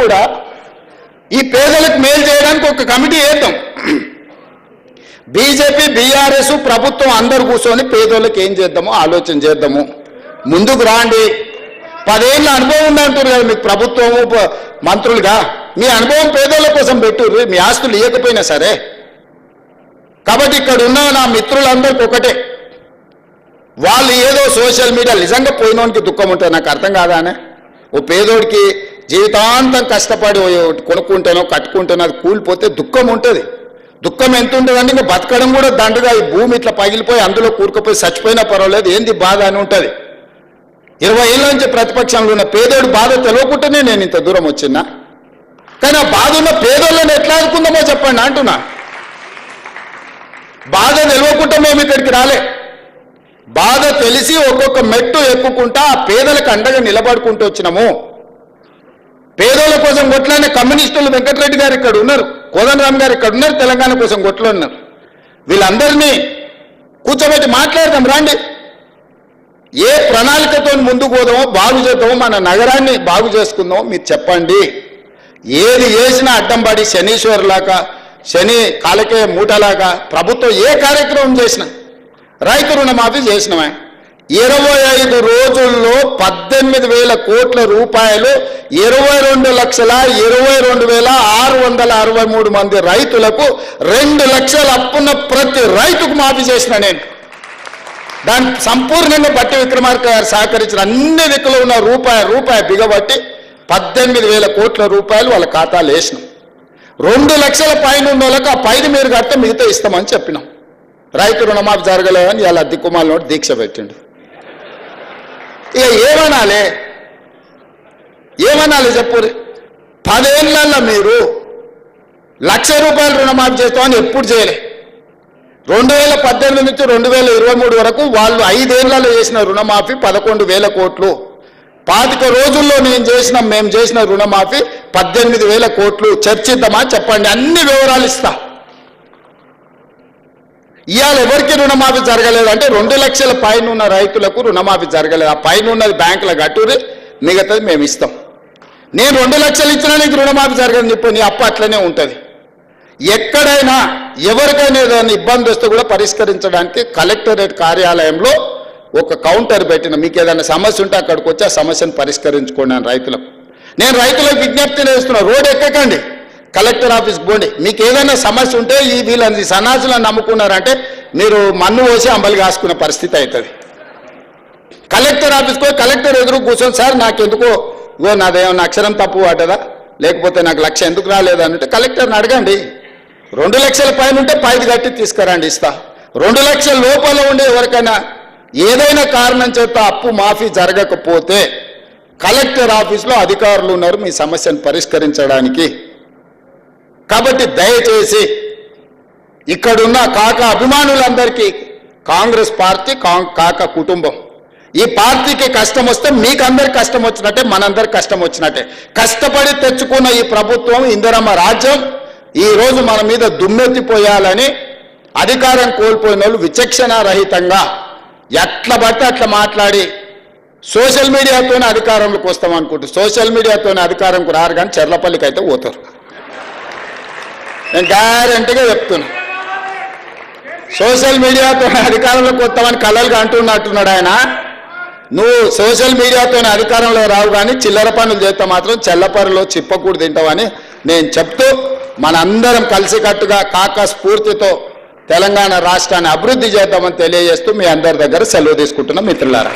కూడా ఈ పేదలకు మేలు చేయడానికి ఒక కమిటీ వేద్దాం. బీజేపీ బీఆర్ఎస్ ప్రభుత్వం అందరు కూర్చొని పేదోళ్ళకి ఏం చేద్దామో ఆలోచన చేద్దాము. ముందుకు రాండి. 10 ఏళ్ళ అనుభవం ఉందంటారు కదా మీకు ప్రభుత్వము మంత్రులుగా. మీ అనుభవం పేదోళ్ళ కోసం పెట్టుర్రు, మీ ఆస్తులు ఇవ్వకపోయినా సరే. కాబట్టి ఇక్కడ ఉన్న నా మిత్రులందరికీ ఒకటే, వాళ్ళు ఏదో సోషల్ మీడియా నిజంగా పోయినోనికి దుఃఖం ఉంటుంది. నాకు అర్థం కాదానే. ఓ పేదోడికి జీవితాంతం కష్టపడి కొనుక్కుంటానో కట్టుకుంటానో అది కూలిపోతే దుఃఖం ఉంటుంది. దుఃఖం ఎంత ఉంటుందంటే ఇంకా బతకడం కూడా దండగా, ఈ భూమి ఇట్లా పగిలిపోయి అందులో కూరుకుపోయి చచ్చిపోయినా పర్వాలేదు, ఏంది బాధ అని ఉంటుంది. 20 ఏళ్ళ నుంచి ప్రతిపక్షంలో ఉన్న పేదోడు బాధ తెలియకుండానే నేను ఇంత దూరం వచ్చినా. కానీ ఆ బాధ ఉన్న పేదోళ్ళని ఎట్లా ఆదుకుందామో చెప్పండి అంటున్నా. బాధ తెలియకుండా మేము ఇక్కడికి రాలే. బాధ తెలిసి ఒక్కొక్క మెట్టు ఎక్కుకుంటా ఆ పేదలకు అండగా నిలబడుకుంటూ వచ్చినాము. పేదోళ్ళ కోసం కొట్లానే కమ్యూనిస్టులు వెంకటరెడ్డి గారు ఇక్కడ ఉన్నారు, కోదండరామ్ గారు ఇక్కడ ఉన్నారు, తెలంగాణ కోసం కొట్లు ఉన్నారు. వీళ్ళందరినీ కూర్చోబెట్టి మాట్లాడదాం రండి. ఏ ప్రణాళికతో ముందుకు పోదామో, బాగు చేద్దామో, మన నగరాన్ని బాగు చేసుకుందామో మీరు చెప్పండి. ఏది చేసినా అడ్డం పడి శనీశ్వరులాగా, శని కాలకే మూటలాగా ప్రభుత్వం ఏ కార్యక్రమం చేసినా, రైతు రుణమాఫీ చేసినవా 25 రోజుల్లో 18,000 కోట్ల రూపాయలు 22,22,663 మంది రైతులకు 2 లక్షల అప్పున్న ప్రతి రైతుకు మాఫీ చేసిన నేను. దాన్ని సంపూర్ణంగా బట్టి విక్రమార్క గారు సహకరించిన అన్ని దిక్కులో ఉన్న రూపాయి బిగబట్టి 18,000 కోట్ల రూపాయలు వాళ్ళ ఖాతాలు వేసినాం. 2 లక్షల పైన ఉన్న వాళ్ళకి ఆ పైన మీరు కడితే మిగతా ఇస్తామని చెప్పినాం. రైతు రుణమాఫీ జరగలేదని ఇలా దిక్కుమాల దీక్ష పెట్టిండు. ఇక ఏమనాలి చెప్పు. 10 ఏళ్ళల్లో మీరు ₹1,00,000 రుణమాఫీ చేస్తామని ఎప్పుడు చేయలే. 2018 నుంచి 2023 వరకు వాళ్ళు 5 ఏళ్లలో చేసిన రుణమాఫీ 11,000 కోట్లు. 25 రోజుల్లో మేము చేసిన రుణమాఫీ 18,000 కోట్లు. చర్చిద్దామా చెప్పండి, అన్ని వివరాలు ఇస్తా. ఇవాళ ఎవరికి రుణమాఫీ జరగలేదంటే 2 లక్షల పైన ఉన్న రైతులకు రుణమాఫీ జరగలేదు. ఆ పైన ఉన్నది బ్యాంకుల గట్టురి, మిగతాది మేము ఇస్తాం. నేను 2 లక్షలు ఇచ్చినా నీకు రుణమాఫీ జరగదని చెప్పి నీ అప్పు అట్లనే ఉంటుంది. ఎక్కడైనా ఎవరికైనా ఏదైనా ఇబ్బంది వస్తే కూడా పరిష్కరించడానికి కలెక్టరేట్ కార్యాలయంలో ఒక కౌంటర్ పెట్టిన. మీకు ఏదైనా సమస్య ఉంటే అక్కడికి వచ్చి ఆ సమస్యను పరిష్కరించుకోండి అని రైతులకు. నేను రైతులకు విజ్ఞప్తి చేస్తున్నా, రోడ్ ఎక్కకండి, కలెక్టర్ ఆఫీస్కి పోండి. మీకు ఏదైనా సమస్య ఉంటే వీళ్ళని సన్నాసులను నమ్ముకున్నారంటే మీరు మన్ను పోసి అంబలి కాసుకునే పరిస్థితి అవుతుంది. కలెక్టర్ ఆఫీస్కి పోయి కలెక్టర్ ఎదురు కూర్చొని, సార్ నాకెందుకో నాదేమన్నా అక్షరం తప్పు పడ్డదా, లేకపోతే నాకు 1,00,000 ఎందుకు రాలేదంటే కలెక్టర్ని అడగండి. 2 లక్షల పైన ఉంటే 5 కట్టి తీసుకురండి, ఇస్తా. 2 లక్షల లోపల ఉండే ఎవరికైనా ఏదైనా కారణం చేత అప్పు మాఫీ జరగకపోతే కలెక్టర్ ఆఫీస్లో అధికారులు ఉన్నారు మీ సమస్యను పరిష్కరించడానికి. కాబట్టి దయచేసి ఇక్కడున్న కాకా అభిమానులందరికీ, కాంగ్రెస్ పార్టీ కాకా కుటుంబం, ఈ పార్టీకి కష్టం వస్తే మీకు అందరికి కష్టం వచ్చినట్టే, మనందరికి కష్టం వచ్చినట్టే. కష్టపడి తెచ్చుకున్న ఈ ప్రభుత్వం, ఇందిరమ్మ రాజ్యం ఈరోజు మన మీద దుమ్మెత్తిపోయాలని అధికారం కోల్పోయిన వాళ్ళు విచక్షణ రహితంగా ఎట్లా పడితే అట్లా మాట్లాడి సోషల్ మీడియాతోనే అధికారంలోకి వస్తాం అనుకుంటారు. సోషల్ మీడియాతోనే అధికారంకు రారు, కానీ చెర్లపల్లికి అయితే పోతారు. నేను గ్యారంటీగా చెప్తున్నా. సోషల్ మీడియాతో అధికారంలోకి వస్తామని కలలుగా అంటున్నట్టున్నాడు ఆయన. నువ్వు సోషల్ మీడియాతోనే అధికారంలో రావు, కానీ చిల్లర పనులు చేస్తే మాత్రం చెల్లపరులో చిప్పకూడు తింటావని నేను చెప్తూ, మనందరం కలిసికట్టుగా కాకా స్ఫూర్తితో తెలంగాణ రాష్ట్రాన్ని అభివృద్ధి చేద్దామని తెలియజేస్తూ మీ అందరి దగ్గర సెలవు తీసుకుంటున్నాం మిత్రులారా.